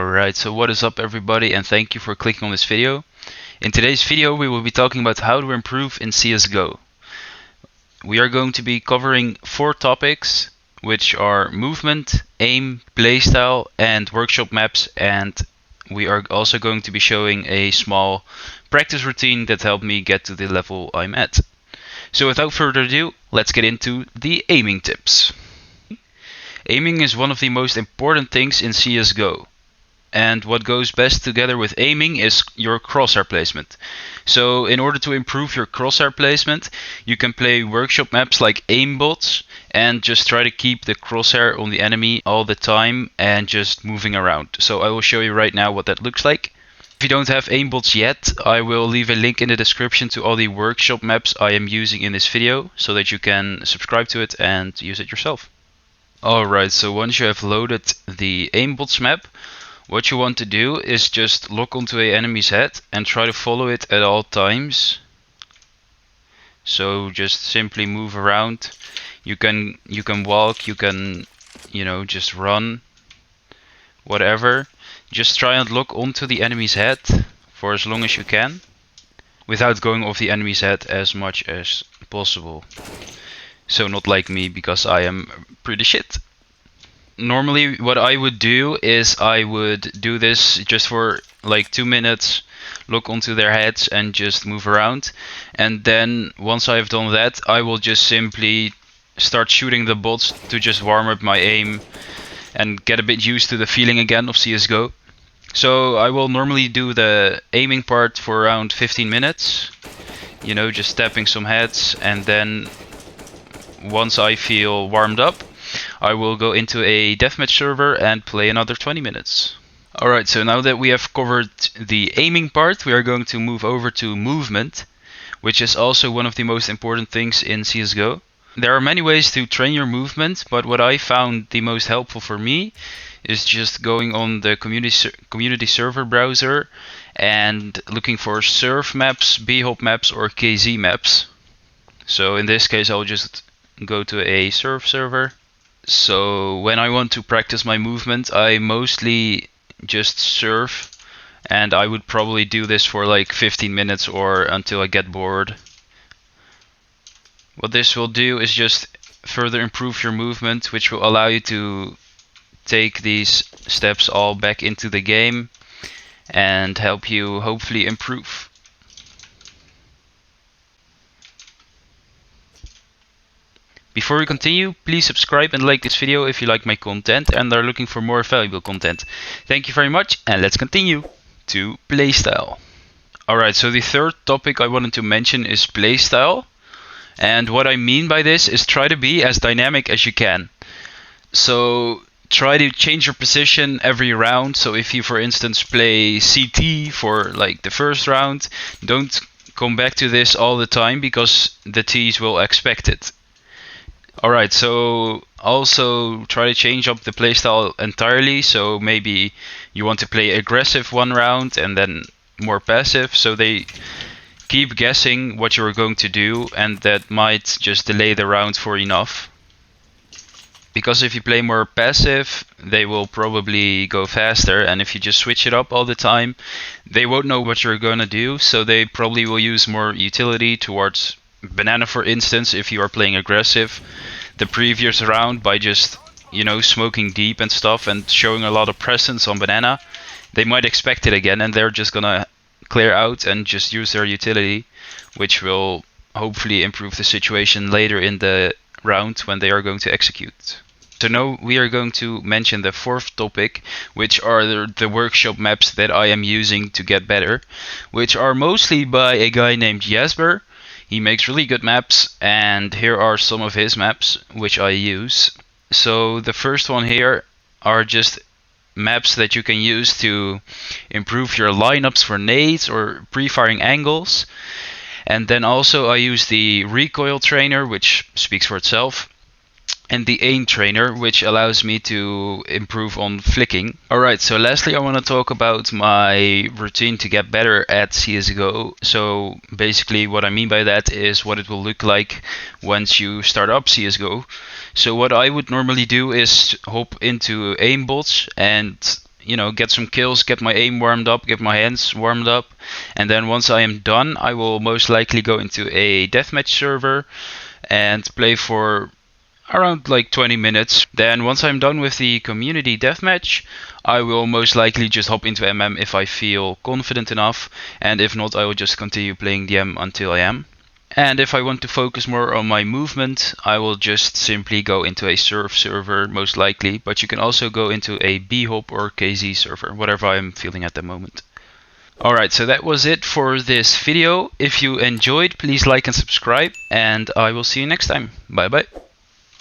Alright, so what is up everybody, and thank you for clicking on this video. In today's video we will be talking about how to improve in CSGO. We are going to be covering 4 topics, which are movement, aim, playstyle and workshop maps, and we are also going to be showing a small practice routine that helped me get to the level I'm at. So without further ado, let's get into the aiming tips. Aiming is one of the most important things in CSGO. And what goes best together with aiming is your crosshair placement. So in order to improve your crosshair placement, you can play workshop maps like aimbots and just try to keep the crosshair on the enemy all the time and just moving around. So I will show you right now what that looks like. If you don't have aimbots yet, I will leave a link in the description to all the workshop maps I am using in this video so that you can subscribe to it and use it yourself. Alright, so once you have loaded the aimbots map, what you want to do is just lock onto an enemy's head and try to follow it at all times. So just simply move around. You can walk, you can, just run, whatever. Just try and lock onto the enemy's head for as long as you can, without going off the enemy's head as much as possible. So not like me, because I am pretty shit. Normally what I would do is I would do this just for like 2 minutes, look onto their heads and just move around. And then once I've done that, I will just simply start shooting the bots to just warm up my aim and get a bit used to the feeling again of CSGO. So I will normally do the aiming part for around 15 minutes, just tapping some heads, and then once I feel warmed up, I will go into a deathmatch server and play another 20 minutes. Alright, so now that we have covered the aiming part, we are going to move over to movement, which is also one of the most important things in CSGO. There are many ways to train your movement, but what I found the most helpful for me is just going on the community server browser and looking for surf maps, bhop maps or KZ maps. So in this case I'll just go to a surf server. So when I want to practice my movement, I mostly just surf, and I would probably do this for like 15 minutes or until I get bored. What this will do is just further improve your movement, which will allow you to take these steps all back into the game and help you hopefully improve. Before we continue, please subscribe and like this video if you like my content and are looking for more valuable content. Thank you very much, and let's continue to playstyle. Alright, so the third topic I wanted to mention is playstyle. And what I mean by this is try to be as dynamic as you can. So try to change your position every round. So if you, for instance, play CT for like the first round, don't come back to this all the time because the Ts will expect it. Alright, so also try to change up the playstyle entirely. So maybe you want to play aggressive one round and then more passive, so they keep guessing what you're going to do, and that might just delay the round for enough. Because if you play more passive, they will probably go faster, and if you just switch it up all the time, they won't know what you're gonna do, so they probably will use more utility towards banana, for instance, if you are playing aggressive the previous round by just, smoking deep and stuff and showing a lot of presence on banana. They might expect it again and they're just gonna clear out and just use their utility, which will hopefully improve the situation later in the round when they are going to execute. So now we are going to mention the fourth topic, which are the workshop maps that I am using to get better, which are mostly by a guy named Jasper. He makes really good maps, and here are some of his maps which I use. So the first one here are just maps that you can use to improve your lineups for nades or pre-firing angles. And then also I use the recoil trainer, which speaks for itself, and the aim trainer, which allows me to improve on flicking. Alright, so lastly I want to talk about my routine to get better at CSGO. So basically what I mean by that is what it will look like once you start up CSGO. So what I would normally do is hop into aimbots and get some kills, get my aim warmed up, get my hands warmed up, and then once I am done, I will most likely go into a deathmatch server and play for around like 20 minutes. Then once I'm done with the community deathmatch, I will most likely just hop into MM if I feel confident enough, and if not, I will just continue playing DM until I am. And if I want to focus more on my movement, I will just simply go into a surf server most likely, but you can also go into a B-hop or KZ server, whatever I'm feeling at the moment. Alright, so that was it for this video. If you enjoyed, please like and subscribe, and I will see you next time. Bye bye.